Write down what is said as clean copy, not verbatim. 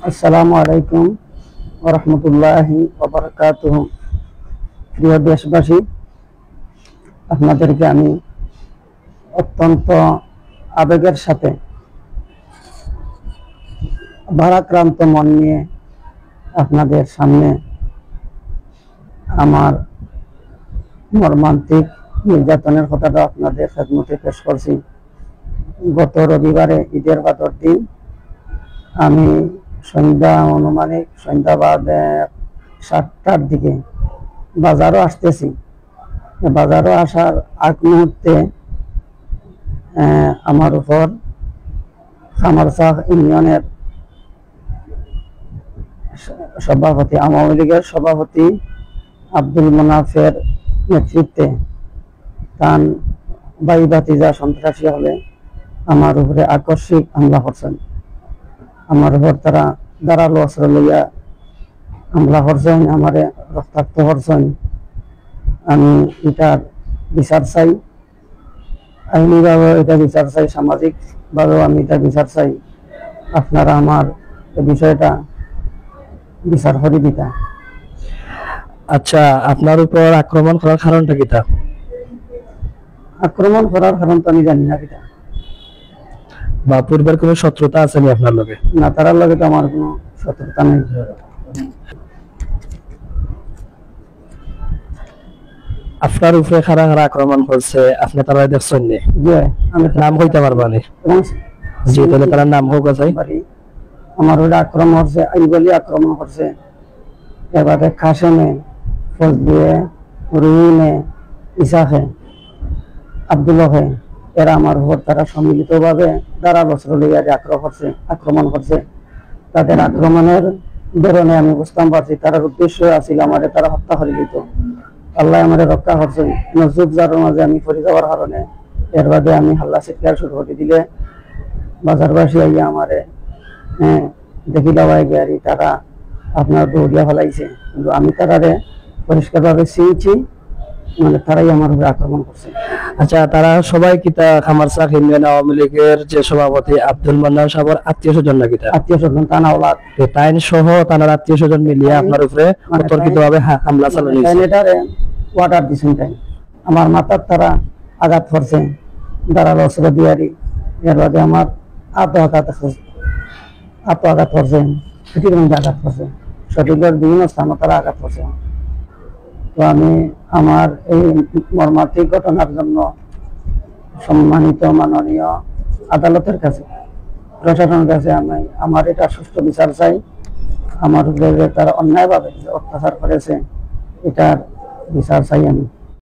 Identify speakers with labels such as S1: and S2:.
S1: আসসালামু আলাইকুম ওয়া রাহমাতুল্লাহি ওয়া বারাকাতুহু। প্রিয় দেশবাসী, আপনাদেরকে আমি অত্যন্ত আবেগের সাথে ভারাক্রান্ত মন নিয়ে আপনাদের সামনে আমার মর্মান্তিক নির্যাতনের কথাটা আপনাদের খেদমতে পেশ করছি। গত রবিবারে ঈদের বাদর দিন আমি আনুমানিক সন্ধ্যা বাদ 7টার দিকে বাজারও আসতেছি। বাজারও আসার আগ মুহূর্তে আমার উপর খামারচাহ ইউনিয়নের সভাপতি, আওয়ামী লীগের সভাপতি আব্দুল মোনাফের নেতৃত্বে তার ভাই ভাতিজা সন্ত্রাসী হলে আমার উপরে আকস্মিক হামলা করছেন। আমার উপর তারা ধারালো অস্ত্র লইয়া হামলা করছেন, আমারে রক্তাক্ত করছেন। আমি এটার বিচার চাই, আইনিভাবে এটা বিচার চাই, সামাজিক ভাবেও আমি এটা বিচার চাই। আপনারা আমার এই বিষয়টা বিচার করে দিতা।
S2: আচ্ছা, আপনার উপর আক্রমণ করার কারণটা কি?
S1: আক্রমণ করার কারণ তো আমি জানি না কিটা,
S2: বা পূর্বের কোনো শত্রুতা আছে নি আপনার লগে?
S1: না, তার লগে তো আমার কোনো শত্রুতা নেই।
S2: আপনার উপরে খারা খারা আক্রমণ করছে, আপনি তারা দেখছেন নি?
S1: যে আমি
S2: নাম কইতে পারবা নি? জি, তাহলে তার নাম হোক আছে।
S1: আমার ওটা আক্রমণ করছে, আইবলি আক্রমণ করছে, এবারে খাসেমে, ফজলিয়ে, রুইনে, ইসাফে, আব্দুল্লাহে, এরা আমার উপর তারা সম্মিলিতভাবে ধারালো অস্ত্র লইয়া আক্রমণ করছে। তাদের আক্রমণের ধরনে আমি বুঝতাম পারছি তার উদ্দেশ্য আছিল আমাদের তারা হত্যা করে দিত। আল্লাহ আমাদের রক্ষা করছেন। নজুব যার মাঝে আমি পড়ে যাওয়ার কারণে এর বাদে আমি হাল্লা চিৎকার শুরু করে দিলে বাজারবাসী আইয়া আমারে দেখিলা ভাই গাড়ি তারা আপনার দৌড়িয়া ফেলাইছে, কিন্তু আমি তারারে পরিষ্কারভাবে চিনছি, মানে তারাই আমার উপরে আক্রমণ করছে।
S2: আচ্ছা, তারা সবাই কি তা খামারচাহ ইউনিয়ন আওয়ামী লীগের যে সভাপতি আব্দুল মান্নান সাহেবের আত্মীয় স্বজন নাকি?
S1: আত্মীয় স্বজন, তানা ওলাদ,
S2: তাইন সহ তার আত্মীয় স্বজন মিলিয়ে আপনার উপরে অতর্কিতভাবে হামলা চালানো হয়েছে।
S1: ওয়াটার দিছেন তাই আমার মাথার তারা আঘাত করছে ধারালো অস্ত্র দিয়ারি। এর বাদে আমার আঘাত করছে, পিঠির মধ্যে আঘাত করছে, শরীরের বিভিন্ন স্থানে তারা আঘাত করছে। তো আমি আমার এই মর্মান্তিক ঘটনার জন্য সম্মানিত মাননীয় আদালতের কাছে, প্রশাসনের কাছে আমি আমার এটা সুষ্ঠু বিচার চাই। আমার উপরে তারা অন্যায়ভাবে অত্যাচার করেছে, এটার বিচার চাই আমি।